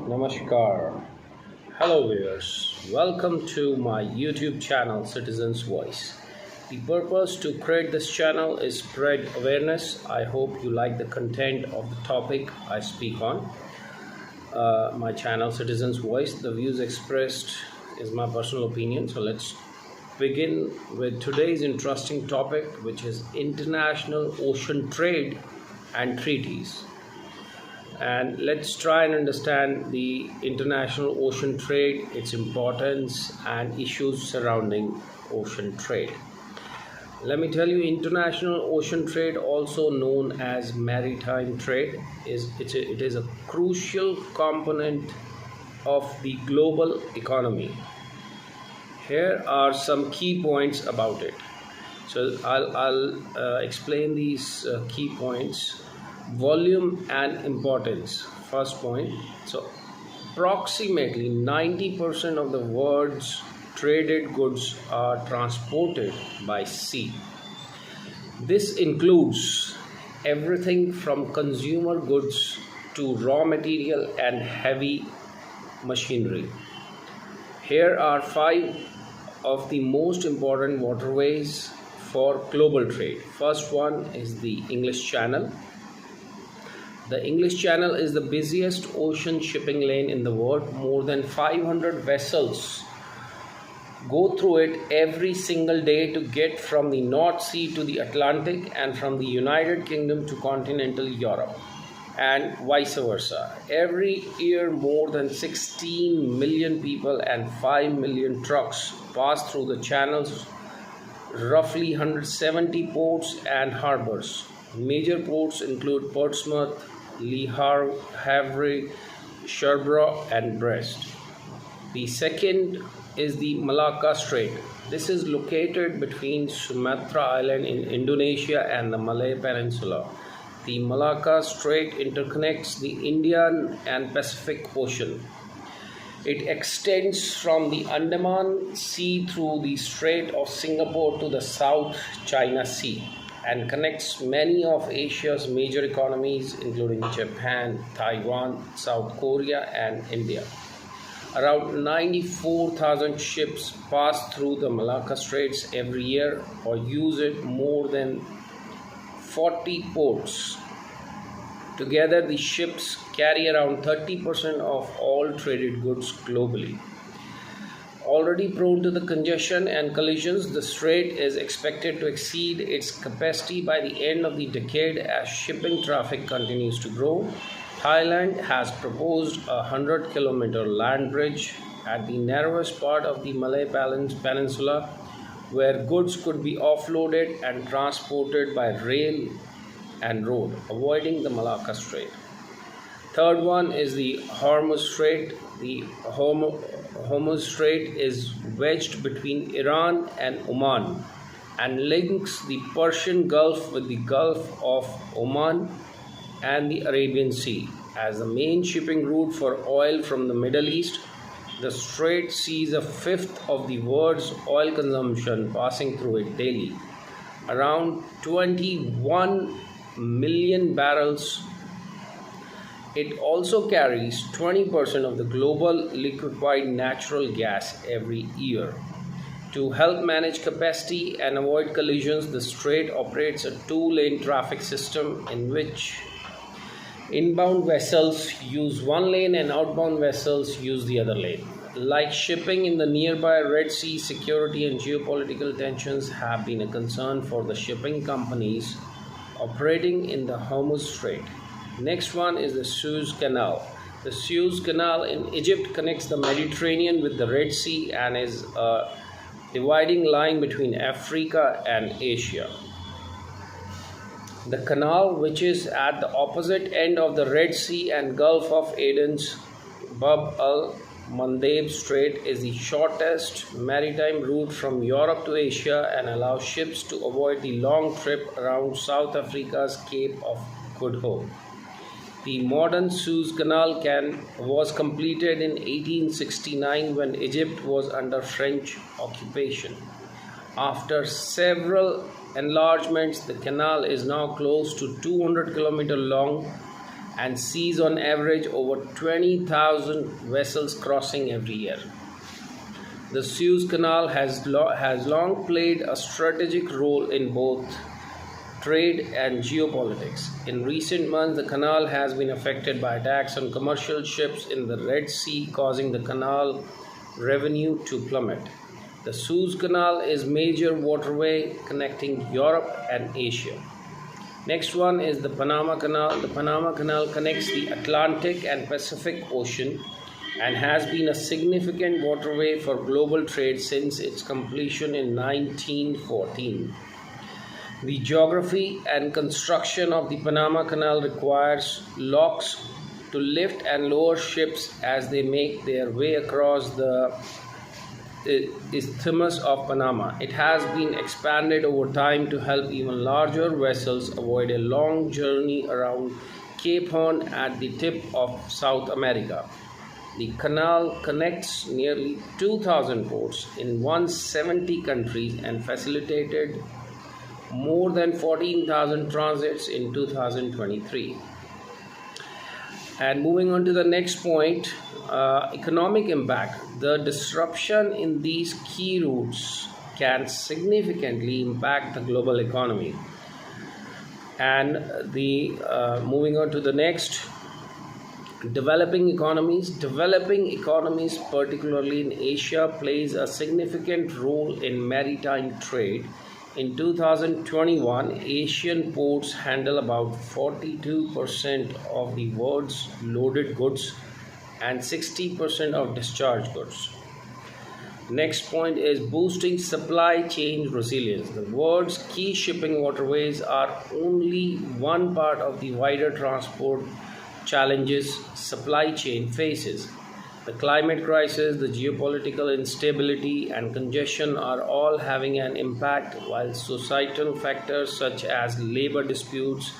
Namaskar. Hello viewers. Welcome to my YouTube channel Citizens Voice. The purpose to create this channel is spread awareness. I hope you like the content of the topic I speak on. My channel Citizens Voice. The views expressed is my personal opinion. So let's begin with today's interesting topic, which is international ocean trade and treaties. And let's try and understand the international ocean trade, its importance, and issues surrounding ocean trade. Let me tell you, international ocean trade, also known as maritime trade, it is a crucial component of the global economy. Here are some key points about it. So I'll explain these key points. Volume and importance. First point. So approximately 90% of the world's traded goods are transported by sea. This includes everything from consumer goods to raw material and heavy machinery. Here are 5 of the most important waterways for global trade. First one is the English Channel. The English Channel is the busiest ocean shipping lane in the world. More than 500 vessels go through it every single day to get from the North Sea to the Atlantic and from the United Kingdom to continental Europe and vice versa. Every year, more than 16 million people and 5 million trucks pass through the channels, roughly 170 ports and harbors. Major ports include Portsmouth, Le Havre, Cherbourg, and Brest. The second is the Malacca Strait. This is located between Sumatra Island in Indonesia and the Malay Peninsula. The Malacca Strait interconnects the Indian and Pacific Ocean. It extends from the Andaman Sea through the Strait of Singapore to the South China Sea and connects many of Asia's major economies, including Japan, Taiwan, South Korea, and India. Around 94,000 ships pass through the Malacca Straits every year or use it more than 40 ports. Together, the ships carry around 30% of all traded goods globally. Already prone to the congestion and collisions, the strait is expected to exceed its capacity by the end of the decade as shipping traffic continues to grow. Thailand has proposed a 100-kilometer land bridge at the narrowest part of the Malay Peninsula, where goods could be offloaded and transported by rail and road, avoiding the Malacca Strait. Third one is the Hormuz Strait. The Hormuz Strait is wedged between Iran and Oman and links the Persian Gulf with the Gulf of Oman and the Arabian Sea. As the main shipping route for oil from the Middle East, the strait sees a fifth of the world's oil consumption passing through it daily. Around 21 million barrels. It also carries 20% of the global liquefied natural gas every year. To help manage capacity and avoid collisions, the strait operates a 2-lane traffic system in which inbound vessels use one lane and outbound vessels use the other lane. Like shipping in the nearby Red Sea, security and geopolitical tensions have been a concern for the shipping companies operating in the Hormuz Strait. Next one is the Suez Canal. The Suez Canal in Egypt connects the Mediterranean with the Red Sea and is a dividing line between Africa and Asia. The canal, which is at the opposite end of the Red Sea and Gulf of Aden's Bab al-Mandeb Strait, is the shortest maritime route from Europe to Asia and allows ships to avoid the long trip around South Africa's Cape of Good Hope. The modern Suez Canal was completed in 1869 when Egypt was under French occupation. After several enlargements, the canal is now close to 200 km long and sees on average over 20,000 vessels crossing every year. The Suez Canal has long played a strategic role in both trade and geopolitics. In recent months, the canal has been affected by attacks on commercial ships in the Red Sea, causing the canal revenue to plummet. The Suez Canal is major waterway connecting Europe and Asia. Next one is the Panama Canal. The Panama Canal connects the Atlantic and Pacific Ocean and has been a significant waterway for global trade since its completion in 1914. The geography and construction of the Panama Canal requires locks to lift and lower ships as they make their way across the Isthmus of Panama. It has been expanded over time to help even larger vessels avoid a long journey around Cape Horn at the tip of South America. The canal connects nearly 2,000 ports in 170 countries and facilitated more than 14,000 transits in 2023. And moving on to the next point, economic impact. The disruption in these key routes can significantly impact the global economy. And moving on to the next, developing economies, particularly in Asia, plays a significant role in maritime trade. In 2021, Asian ports handle about 42% of the world's loaded goods and 60% of discharged goods. Next point is boosting supply chain resilience. The world's key shipping waterways are only one part of the wider transport challenges supply chain faces. The climate crisis, the geopolitical instability, and congestion are all having an impact, while societal factors such as labor disputes,